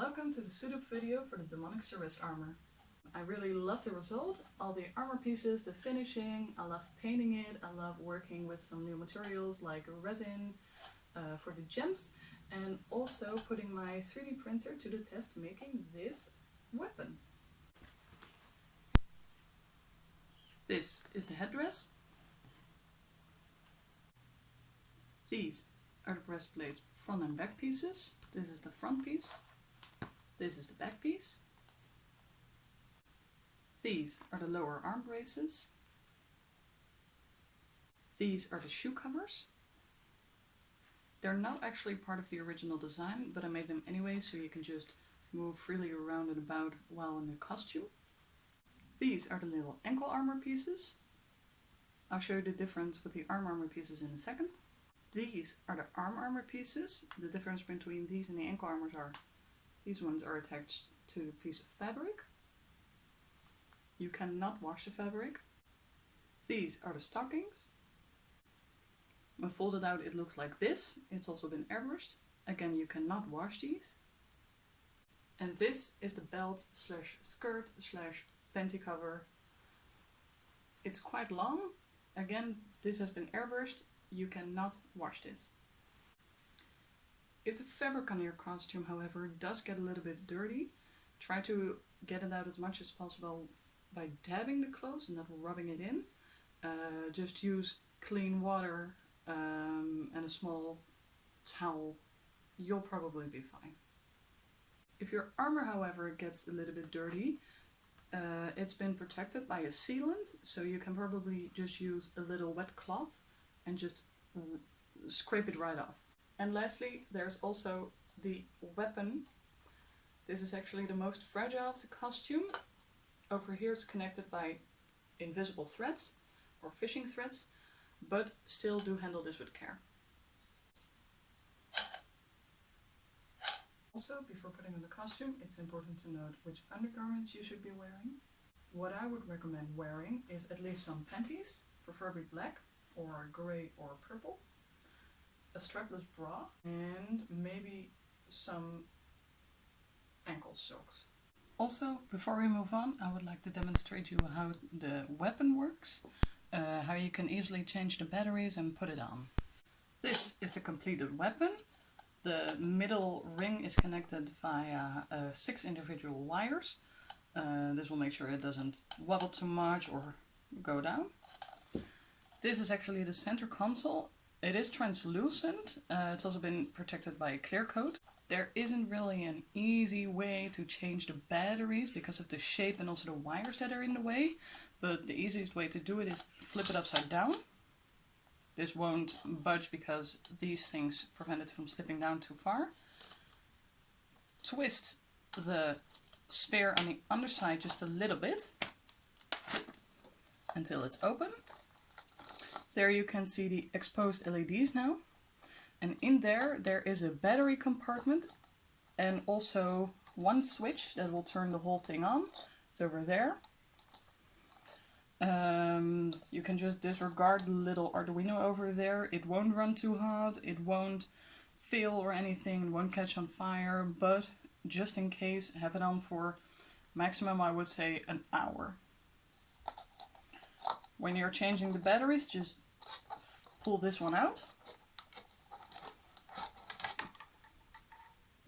Welcome to the suit-up video for the demonic Seris armor. I really love the result, all the armor pieces, the finishing, I love painting it, I love working with some new materials like resin for the gems, and also putting my 3D printer to the test making this weapon. This is the headdress. These are the breastplate front and back pieces. This is the front piece. This is the back piece. These are the lower arm braces. These are the shoe covers. They're not actually part of the original design, but I made them anyway so you can just move freely around and about while in the costume. These are the little ankle armor pieces. I'll show you the difference with the arm armor pieces in a second. These are the arm armor pieces. The difference between these and the ankle armors are these ones are attached to a piece of fabric. You cannot wash the fabric. These are the stockings. When folded out it looks like this. It's also been airbrushed. Again, you cannot wash these. And this is the belt slash skirt slash panty cover. It's quite long. Again, this has been airbrushed. You cannot wash this. If the fabric on your costume, however, does get a little bit dirty, try to get it out as much as possible by dabbing the clothes and not rubbing it in. Just use clean water and a small towel. You'll probably be fine. If your armor, however, gets a little bit dirty, it's been protected by a sealant, so you can probably just use a little wet cloth and just scrape it right off. And lastly, there's also the weapon. This is actually the most fragile of the costume. Over here it's connected by invisible threads or fishing threads, but still do handle this with care. Also, before putting on the costume, it's important to note which undergarments you should be wearing. What I would recommend wearing is at least some panties, preferably black or grey or purple, a strapless bra, and maybe some ankle socks. Also, before we move on, I would like to demonstrate you how the weapon works, how you can easily change the batteries and put it on. This is the completed weapon. The middle ring is connected via 6 individual wires. This will make sure it doesn't wobble too much or go down. This is actually the center console. It is translucent. It's also been protected by a clear coat. There isn't really an easy way to change the batteries because of the shape and also the wires that are in the way, but the easiest way to do it is flip it upside down. This won't budge because these things prevent it from slipping down too far. Twist the sphere on the underside just a little bit until it's open. There you can see the exposed LEDs now. And in there is a battery compartment and also one switch that will turn the whole thing on. It's over there. You can just disregard the little Arduino over there. It won't run too hot, it won't fail or anything, it won't catch on fire, but just in case, have it on for maximum, I would say, an hour. When you're changing the batteries, just pull this one out.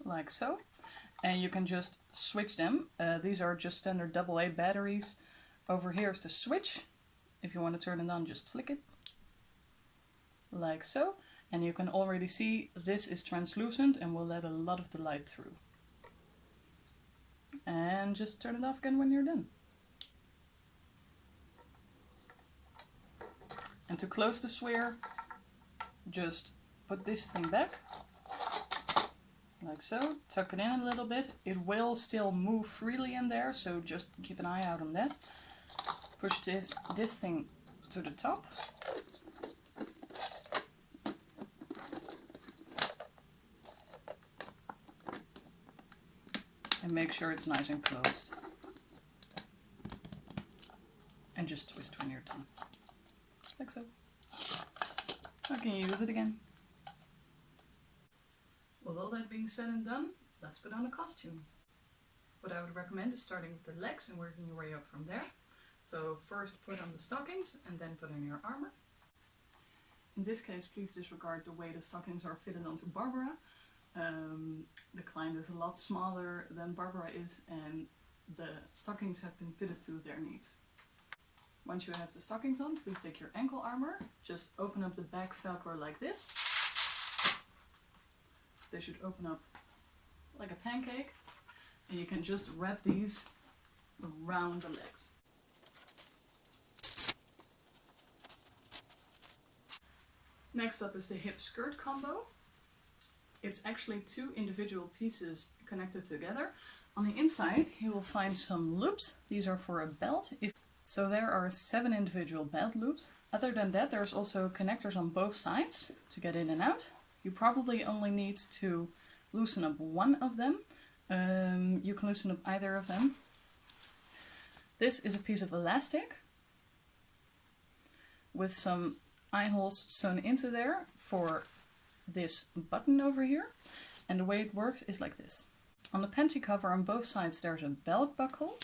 Like so. And you can just switch them. These are just standard AA batteries. Over here is the switch. If you want to turn it on, just flick it. Like so. And you can already see this is translucent and will let a lot of the light through. And just turn it off again when you're done. And to close the sphere, just put this thing back. Like so, tuck it in a little bit. It will still move freely in there, so just keep an eye out on that. Push this thing to the top. And make sure it's nice and closed. And just twist when you're done. Like so. Now can you use it again? With all that being said and done, let's put on a costume. What I would recommend is starting with the legs and working your way up from there. So first put on the stockings and then put on your armor. In this case, please disregard the way the stockings are fitted onto Barbara. The client is a lot smaller than Barbara is, and the stockings have been fitted to their needs. Once you have the stockings on, please take your ankle armor, just open up the back velcro like this. They should open up like a pancake, and you can just wrap these around the legs. Next up is the hip skirt combo. It's actually two individual pieces connected together. On the inside you will find some loops. These are for a belt. So there are 7 individual belt loops. Other than that, there's also connectors on both sides to get in and out. You probably only need to loosen up one of them. You can loosen up either of them. This is a piece of elastic with some eye holes sewn into there for this button over here. And the way it works is like this. On the panty cover on both sides there's a belt buckle.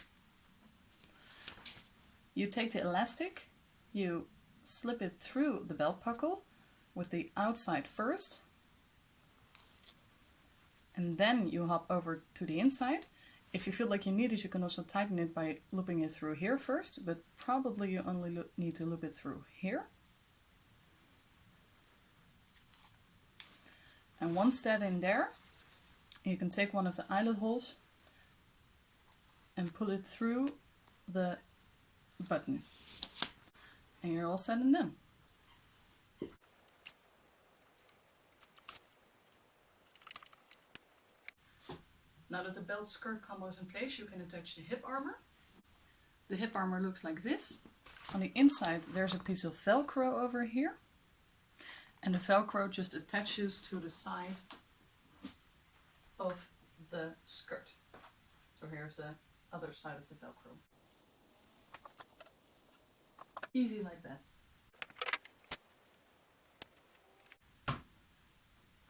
You take the elastic, you slip it through the belt buckle with the outside first, and then you hop over to the inside. If you feel like you need it, you can also tighten it by looping it through here first, but probably you only need to loop it through here. And once that's in there, you can take one of the eyelet holes and pull it through the button. And you're all set and done. Now that the belt skirt combo is in place, you can attach the hip armor. The hip armor looks like this. On the inside there's a piece of Velcro over here. And the Velcro just attaches to the side of the skirt. So here's the other side of the Velcro. Easy like that.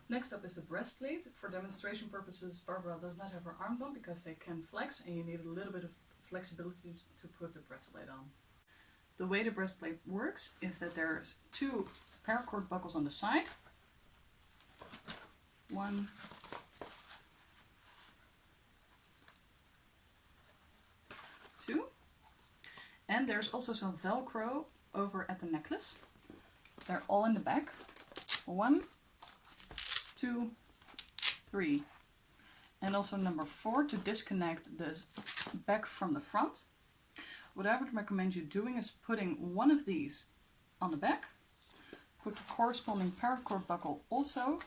Next up is the breastplate. For demonstration purposes, Barbara does not have her arms on because they can flex and you need a little bit of flexibility to put the breastplate on. The way the breastplate works is that there's 2 paracord buckles on the side. 1, 2. And there's also some Velcro over at the necklace. They're all in the back. 1, 2, 3. And also number 4 to disconnect the back from the front. What I would recommend you doing is putting one of these on the back. Put the corresponding paracord buckle also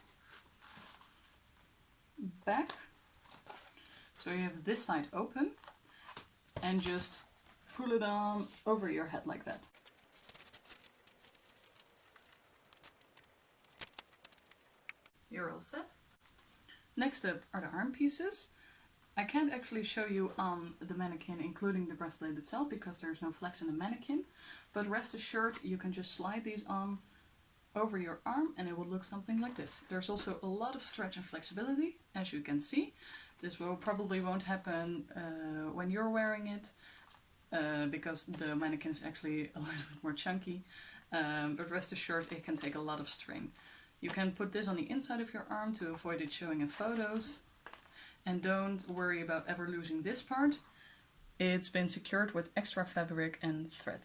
back. So you have this side open. And just pull it on over your head like that. You're all set. Next up are the arm pieces. I can't actually show you on the mannequin including the breastplate itself because there's no flex in the mannequin, but rest assured you can just slide these on over your arm and it will look something like this. There's also a lot of stretch and flexibility, as you can see. This probably won't happen when you're wearing it because the mannequin is actually a little bit more chunky, but rest assured it can take a lot of strain. You can put this on the inside of your arm to avoid it showing in photos. And don't worry about ever losing this part. It's been secured with extra fabric and thread.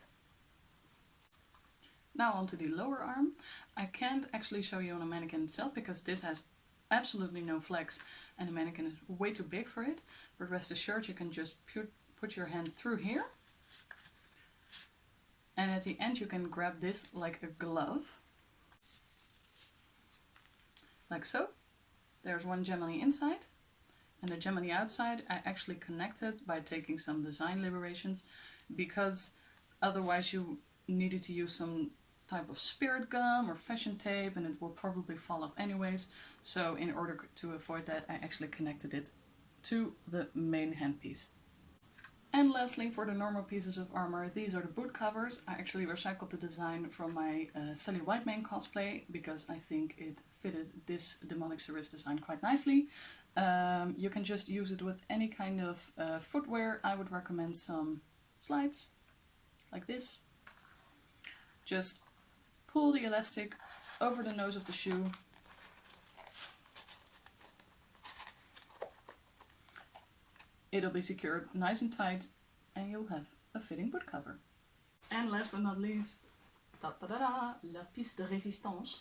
Now onto the lower arm. I can't actually show you on a mannequin itself because this has absolutely no flex and the mannequin is way too big for it. But rest assured you can just put your hand through here. And at the end you can grab this like a glove. Like so. There's one gem on the inside. And the gem on the outside I actually connected by taking some design liberations because otherwise you needed to use some type of spirit gum or fashion tape and it will probably fall off anyways. So in order to avoid that I actually connected it to the main handpiece. And lastly, for the normal pieces of armor, these are the boot covers. I actually recycled the design from my Sally Whitemane cosplay because I think it fitted this demonic Seris design quite nicely. You can just use it with any kind of footwear. I would recommend some slides, like this. Just pull the elastic over the nose of the shoe. It'll be secured nice and tight, and you'll have a fitting boot cover. And last but not least, la pièce de résistance,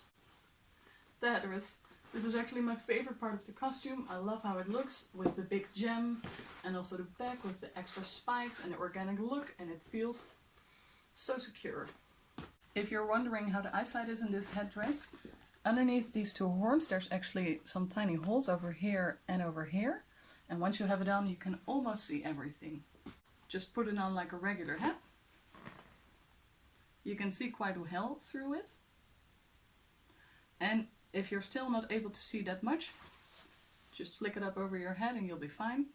the headdress. This is actually my favorite part of the costume. I love how it looks with the big gem, and also the back with the extra spikes and the organic look, and it feels so secure. If you're wondering how the eyesight is in this headdress, underneath these two horns there's actually some tiny holes over here and over here. And once you have it on, you can almost see everything. Just put it on like a regular hat. You can see quite well through it. And if you're still not able to see that much, just flick it up over your head and you'll be fine.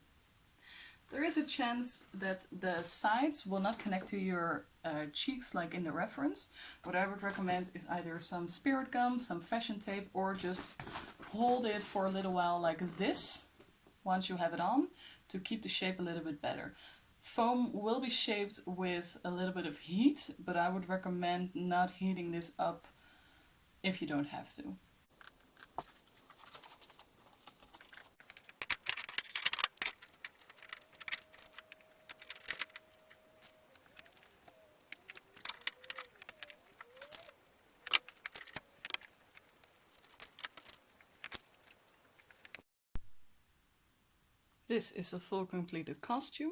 There is a chance that the sides will not connect to your cheeks like in the reference. What I would recommend is either some spirit gum, some fashion tape, or just hold it for a little while like this once you have it on, to keep the shape a little bit better. Foam will be shaped with a little bit of heat, but I would recommend not heating this up if you don't have to. This is a full completed costume.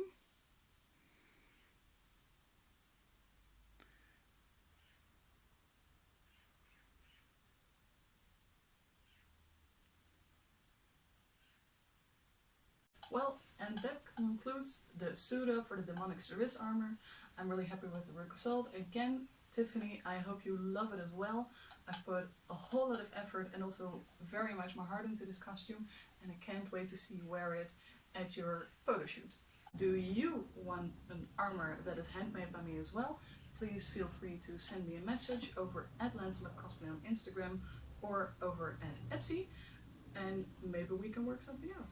Well, and that concludes the suit-up for the demonic Seris armor. I'm really happy with the result. Again, Tiffany, I hope you love it as well. I've put a whole lot of effort and also very much my heart into this costume, and I can't wait to see you wear it at your photo shoot. Do you want an armor that is handmade by me as well? Please feel free to send me a message over at Lancelot Cosplay on Instagram or over at Etsy, and maybe we can work something out.